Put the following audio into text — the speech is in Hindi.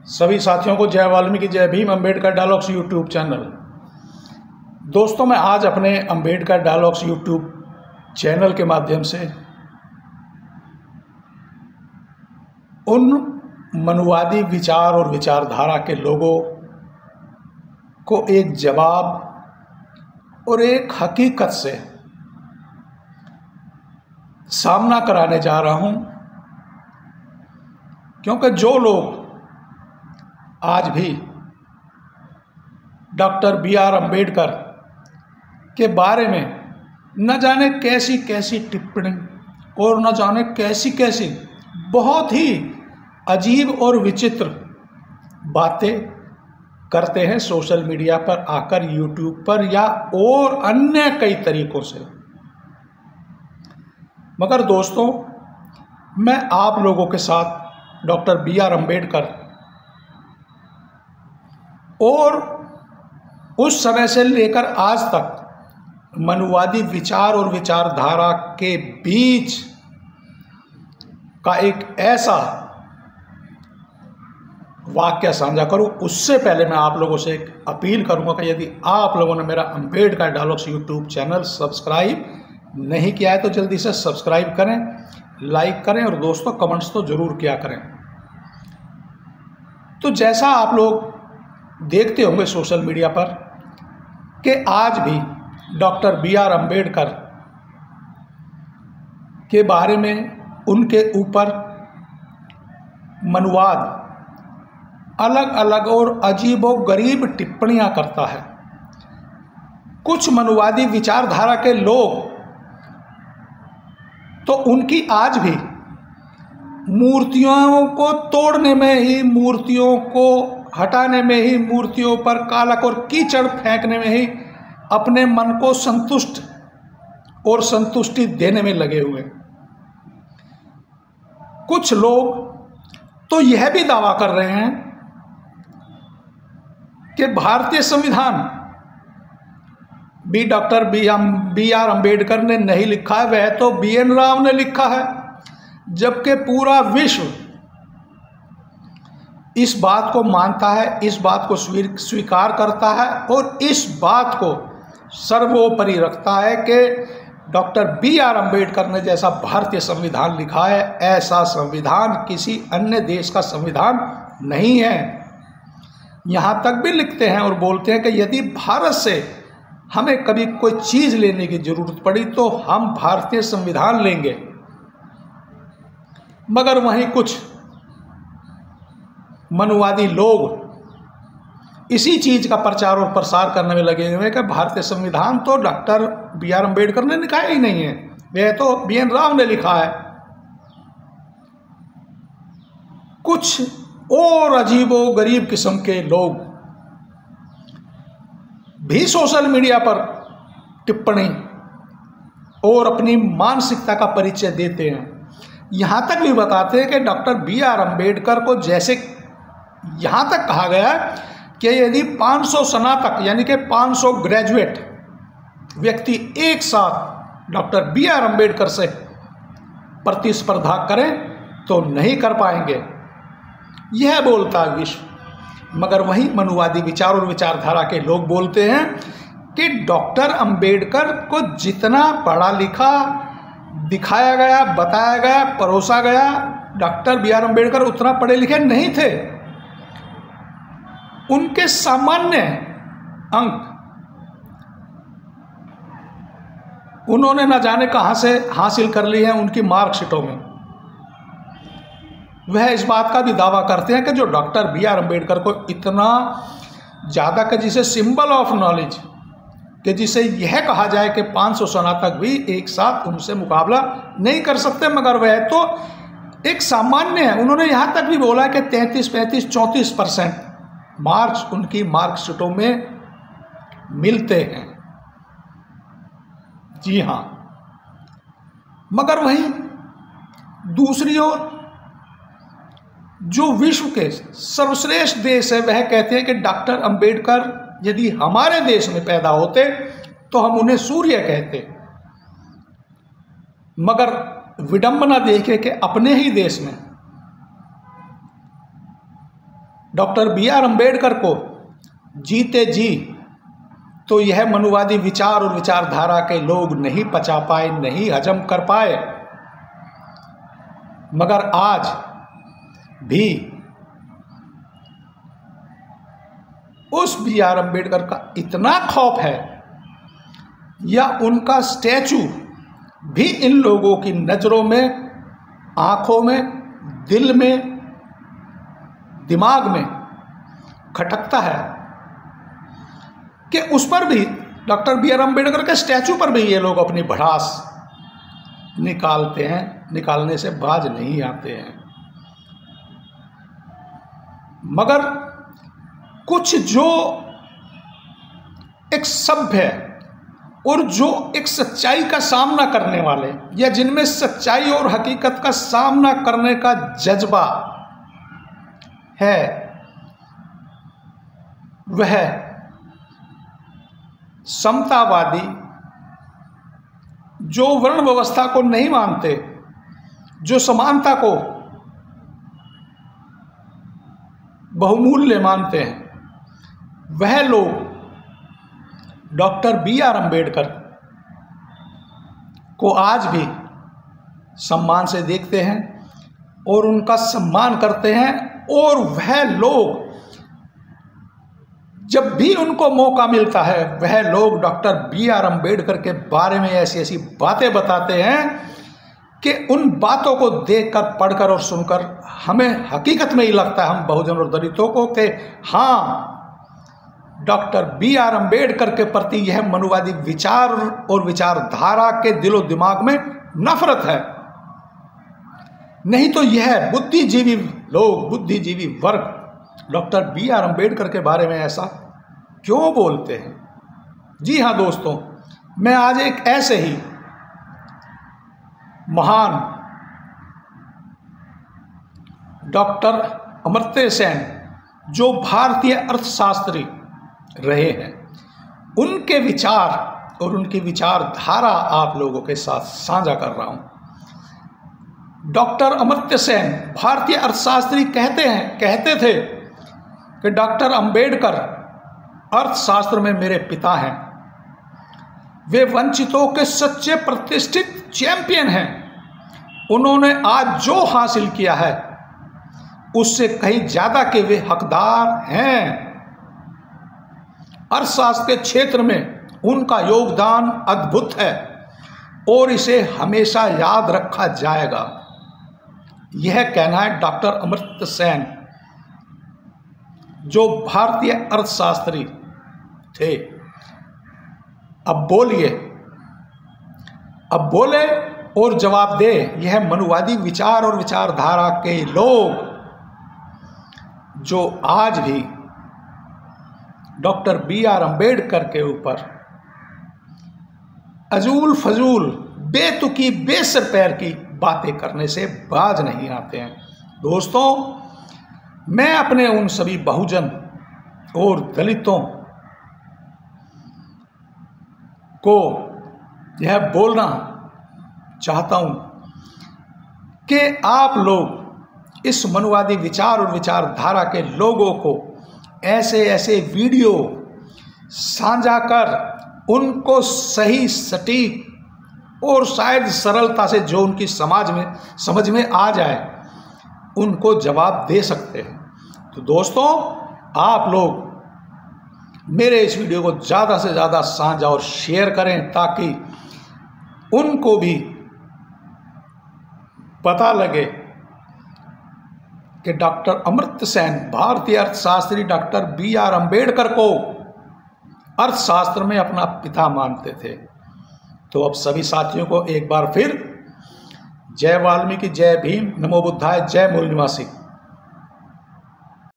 सभी साथियों को जय वाल्मीकि जय Bhim Ambedkar dialogues YouTube channel. दोस्तों, मैं आज अपने अम्बेडकर डायलॉग्स यूट्यूब चैनल के माध्यम से उन मनुवादी विचार और विचारधारा के लोगों को एक जवाब और एक हकीकत से सामना कराने जा रहा हूं, क्योंकि जो लोग आज भी डॉक्टर बी.आर. अम्बेडकर के बारे में न जाने कैसी कैसी टिप्पणी और न जाने कैसी कैसी बहुत ही अजीब और विचित्र बातें करते हैं सोशल मीडिया पर आकर, यूट्यूब पर या और अन्य कई तरीकों से। मगर दोस्तों, मैं आप लोगों के साथ डॉक्टर बी.आर. अम्बेडकर और उस समय से लेकर आज तक मनुवादी विचार और विचारधारा के बीच का एक ऐसा वाक्य साझा करूं। उससे पहले मैं आप लोगों से एक अपील करूंगा कि यदि आप लोगों ने मेरा Ambedkar dialogues YouTube channel subscribe नहीं किया है तो जल्दी से सब्सक्राइब करें, लाइक करें और दोस्तों कमेंट्स तो ज़रूर किया करें। तो जैसा आप लोग देखते होंगे सोशल मीडिया पर कि आज भी डॉक्टर बी.आर. अम्बेडकर के बारे में उनके ऊपर मनुवाद अलग अलग और अजीबोगरीब टिप्पणियां करता है। कुछ मनुवादी विचारधारा के लोग तो उनकी आज भी मूर्तियों को तोड़ने में ही, मूर्तियों को हटाने में ही, मूर्तियों पर कालक और कीचड़ फेंकने में ही अपने मन को संतुष्ट और संतुष्टि देने में लगे हुए। कुछ लोग तो यह भी दावा कर रहे हैं कि भारतीय संविधान भी डॉक्टर बी.आर. अम्बेडकर ने नहीं लिखा है, वह तो बी.एन. राव ने लिखा है, जबकि पूरा विश्व इस बात को मानता है, इस बात को स्वीकार करता है और इस बात को सर्वोपरि रखता है कि डॉक्टर बी.आर. अम्बेडकर ने जैसा भारतीय संविधान लिखा है, ऐसा संविधान किसी अन्य देश का संविधान नहीं है। यहाँ तक भी लिखते हैं और बोलते हैं कि यदि भारत से हमें कभी कोई चीज़ लेने की जरूरत पड़ी तो हम भारतीय संविधान लेंगे। मगर वहीं कुछ मनुवादी लोग इसी चीज का प्रचार और प्रसार करने में लगे हुए कि भारतीय संविधान तो डॉक्टर बी.आर. अम्बेडकर ने लिखा ही नहीं है, वह तो बी.एन. राव ने लिखा है। कुछ और अजीबो गरीब किस्म के लोग भी सोशल मीडिया पर टिप्पणी और अपनी मानसिकता का परिचय देते हैं। यहाँ तक भी बताते हैं कि डॉक्टर बी.आर. अम्बेडकर को जैसे यहाँ तक कहा गया कि यदि 500 स्नातक यानी कि 500 ग्रेजुएट व्यक्ति एक साथ डॉक्टर बी.आर. अम्बेडकर से प्रतिस्पर्धा करें तो नहीं कर पाएंगे, यह बोलता है विश्व। मगर वहीं मनुवादी विचार और विचारधारा के लोग बोलते हैं कि डॉक्टर अम्बेडकर को जितना पढ़ा लिखा दिखाया गया, बताया गया, परोसा गया, डॉक्टर बी.आर. अम्बेडकर उतना पढ़े लिखे नहीं थे। उनके सामान्य अंक उन्होंने न जाने कहां से हासिल कर लिए हैं उनकी मार्कशीटों में। वह इस बात का भी दावा करते हैं कि जो डॉक्टर बी.आर. अम्बेडकर को इतना ज़्यादा कि जिसे सिंबल ऑफ नॉलेज कि जिसे यह कहा जाए कि 500 स्नातक भी एक साथ उनसे मुकाबला नहीं कर सकते, मगर वह तो एक सामान्य है। उन्होंने यहाँ तक भी बोला कि 33, 35, 34% मार्क्स उनकी मार्कशीटों में मिलते हैं। जी हाँ, मगर वहीं दूसरी ओर जो विश्व के सर्वश्रेष्ठ देश है वह कहते हैं कि डॉक्टर अम्बेडकर यदि हमारे देश में पैदा होते तो हम उन्हें सूर्य कहते। मगर विडंबना देखे कि अपने ही देश में डॉक्टर बी आर अम्बेडकर को जीते जी तो यह मनुवादी विचार और विचारधारा के लोग नहीं पचा पाए, नहीं हजम कर पाए, मगर आज भी उस बी आर अम्बेडकर का इतना खौफ है या उनका स्टैचू भी इन लोगों की नज़रों में, आंखों में, दिल में, दिमाग में खटकता है कि उस पर भी, डॉक्टर बी आर अम्बेडकर के स्टैचू पर भी ये लोग अपनी भड़ास निकालते हैं, निकालने से बाज नहीं आते हैं। मगर कुछ जो एक सभ्य और जो एक सच्चाई का सामना करने वाले, या जिनमें सच्चाई और हकीकत का सामना करने का जज्बा है, वह समतावादी, जो वर्ण व्यवस्था को नहीं मानते, जो समानता को बहुमूल्य मानते हैं, वह लोग डॉक्टर बी आर अम्बेडकर को आज भी सम्मान से देखते हैं और उनका सम्मान करते हैं। और वह लोग जब भी उनको मौका मिलता है, वह लोग डॉक्टर बी आर अम्बेडकर के बारे में ऐसी ऐसी बातें बताते हैं कि उन बातों को देखकर, पढ़कर और सुनकर हमें हकीकत में ही लगता है, हम बहुजन और दलितों को, कि हाँ, डॉक्टर बी आर अम्बेडकर के प्रति यह मनुवादी विचार और विचारधारा के दिलो दिमाग में नफरत है। नहीं तो यह बुद्धिजीवी लोग, बुद्धिजीवी वर्ग डॉक्टर बी आर अम्बेडकर के बारे में ऐसा क्यों बोलते हैं? जी हाँ दोस्तों, मैं आज एक ऐसे ही महान डॉक्टर अमर्त्य सेन, जो भारतीय अर्थशास्त्री रहे हैं, उनके विचार और उनकी विचारधारा आप लोगों के साथ साझा कर रहा हूं। डॉक्टर अमर्त्य सेन भारतीय अर्थशास्त्री कहते थे कि डॉक्टर अम्बेडकर अर्थशास्त्र में मेरे पिता हैं, वे वंचितों के सच्चे प्रतिष्ठित चैंपियन हैं। उन्होंने आज जो हासिल किया है उससे कहीं ज़्यादा के वे हकदार हैं। अर्थशास्त्र के क्षेत्र में उनका योगदान अद्भुत है और इसे हमेशा याद रखा जाएगा। यह कहना है डॉक्टर अमर्त्य सेन, जो भारतीय अर्थशास्त्री थे। अब बोले और जवाब दे यह मनुवादी विचार और विचारधारा के लोग, जो आज भी डॉक्टर बी आर अम्बेडकर के ऊपर अजूल फजूल, बेतुकी, बेसर पैर की बातें करने से बाज नहीं आते हैं। दोस्तों, मैं अपने उन सभी बहुजन और दलितों को यह बोलना चाहता हूं कि आप लोग इस मनुवादी विचार और विचारधारा के लोगों को ऐसे ऐसे वीडियो साझा कर उनको सही, सटीक और शायद सरलता से, जो उनकी समझ में आ जाए, उनको जवाब दे सकते हैं। तो दोस्तों, आप लोग मेरे इस वीडियो को ज़्यादा से ज़्यादा साझा और शेयर करें, ताकि उनको भी पता लगे कि डॉक्टर अमर्त्य सेन, भारतीय अर्थशास्त्री डॉक्टर बी आर अम्बेडकर को अर्थशास्त्र में अपना पिता मानते थे। तो अब सभी साथियों को एक बार फिर जय वाल्मीकि, जय भीम, नमो बुद्धाय, जय मूल निवासी।